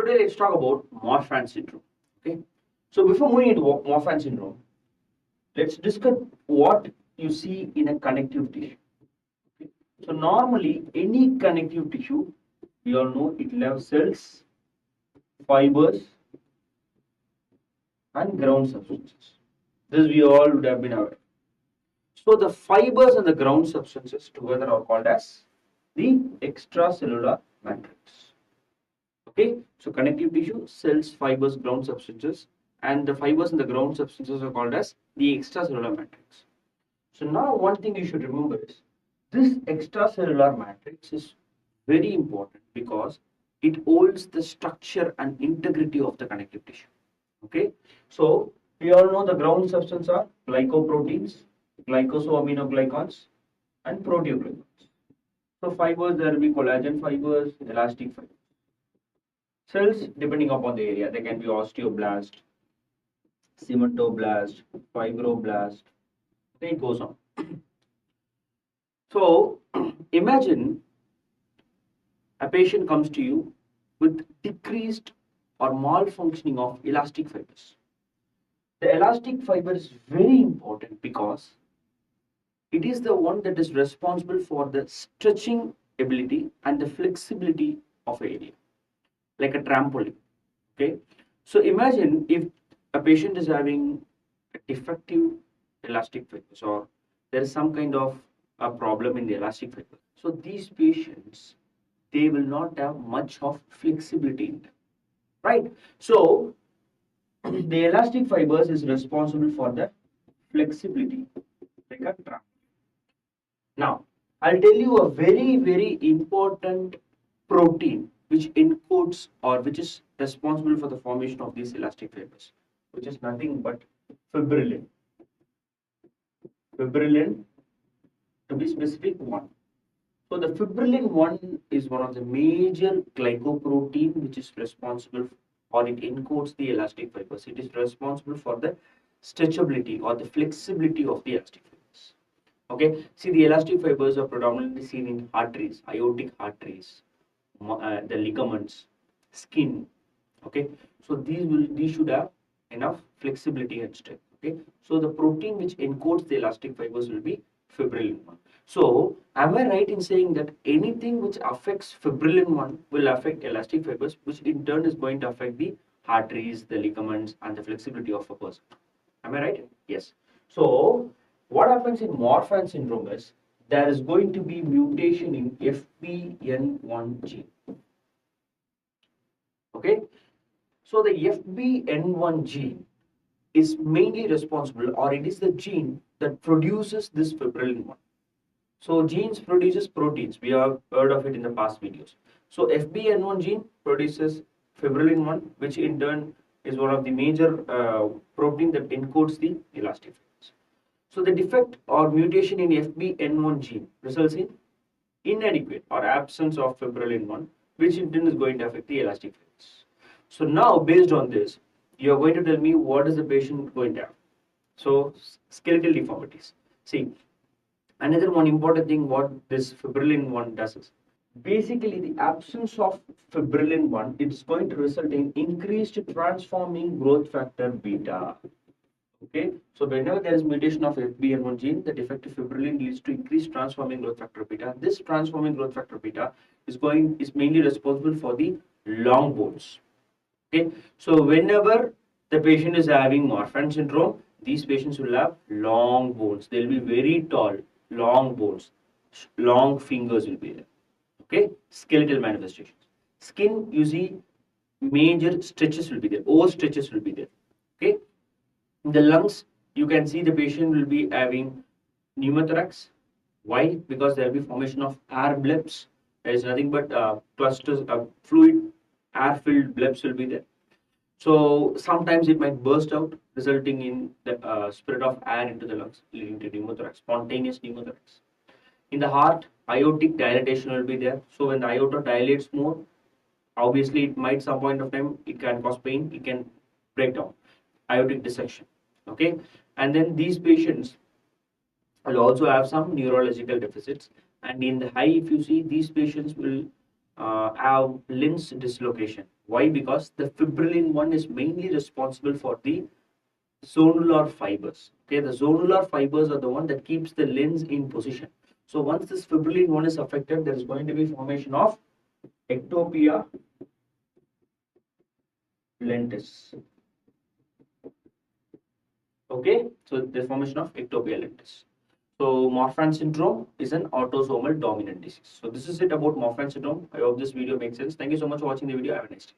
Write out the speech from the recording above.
today let's talk about Marfan syndrome. Okay. So before moving into Marfan syndrome, let's discuss what you see in a connective tissue. Okay. So normally any connective tissue, we all know it will have cells, fibers, and ground substances. This we all would have been aware. So the fibers and the ground substances together are called as the extracellular matrix. Okay, so connective tissue, cells, fibers, ground substances, and the fibers and the ground substances are called as the extracellular matrix. So now one thing you should remember is this extracellular matrix is very important because it holds the structure and integrity of the connective tissue. Okay, so we all know the ground substance are glycoproteins, glycosaminoglycans, and proteoglycans. So fibers, there will be collagen fibers, elastic fibers. Cells, depending upon the area, they can be osteoblast, cementoblast, fibroblast. It goes on. So imagine a patient comes to you with decreased or malfunctioning of elastic fibers. The elastic fiber is very important because it is the one that is responsible for the stretching ability and the flexibility of an area, like a trampoline. Okay, so imagine if a patient is having a defective elastic fibers or there is some kind of a problem in the elastic fiber. So these patients, they will not have much of flexibility in them, right? So the elastic fibers is responsible for the flexibility, like a trampoline. Now, I'll tell you a very important protein which encodes or which is responsible for the formation of these elastic fibers, which is nothing but fibrillin. Fibrillin, to be specific, 1. So the fibrillin 1 is one of the major glycoprotein which is responsible or it encodes the elastic fibers. It is responsible for the stretchability or the flexibility of the elastic fibers. Okay, see, the elastic fibers are predominantly seen in arteries, aortic arteries, the ligaments, skin. Okay, so these should have enough flexibility and strength. Okay, so the protein which encodes the elastic fibers will be fibrillin 1. So am I right in saying that anything which affects fibrillin 1 will affect elastic fibers, which in turn is going to affect the arteries, the ligaments, and the flexibility of a person? Am I right? Yes. So what happens in Marfan syndrome is there is going to be mutation in FBN1 gene. Okay, so the FBN1 gene is mainly responsible, or it is the gene that produces this fibrillin 1. So genes produces proteins. We have heard of it in the past videos. So FBN1 gene produces fibrillin 1, which in turn is one of the major protein that encodes the elastic fibers. So the defect or mutation in FBN1 gene results in inadequate or absence of fibrillin 1, which in turn is going to affect the elastic fibers. So now, based on this, you are going to tell me what is the patient going to have. So skeletal deformities. See, another one important thing what this fibrillin 1 does is basically the absence of fibrillin 1, it's going to result in increased transforming growth factor beta. Okay, so whenever there is mutation of FBN1 gene, the defective fibrillin leads to increased transforming growth factor beta. This transforming growth factor beta is mainly responsible for the long bones. Okay, so whenever the patient is having Marfan syndrome, these patients will have long bones. They will be very tall, long bones, long fingers will be there. Okay, skeletal manifestations. Skin, you see, major stretches will be there. O stretches will be there. Okay. In the lungs, you can see the patient will be having pneumothorax. Why? Because there will be formation of air bleps. There is nothing but clusters of fluid, air-filled bleps will be there. So sometimes it might burst out, resulting in the spread of air into the lungs, leading to pneumothorax, spontaneous pneumothorax. In the heart, aortic dilatation will be there. So when the aorta dilates more, obviously it might some point of time it can cause pain, it can break down, aortic dissection. Okay, and then these patients will also have some neurological deficits, and in the high, if you see, these patients will have lens dislocation. Why? Because the fibrillin 1 is mainly responsible for the zonular fibers. Okay, the zonular fibers are the one that keeps the lens in position. So once this fibrillin 1 is affected, there is going to be formation of ectopia lentis. Okay, so the formation of ectopia lentis. So Marfan syndrome is an autosomal dominant disease. So this is it about Marfan syndrome. I hope this video makes sense. Thank you so much for watching the video. Have a nice day.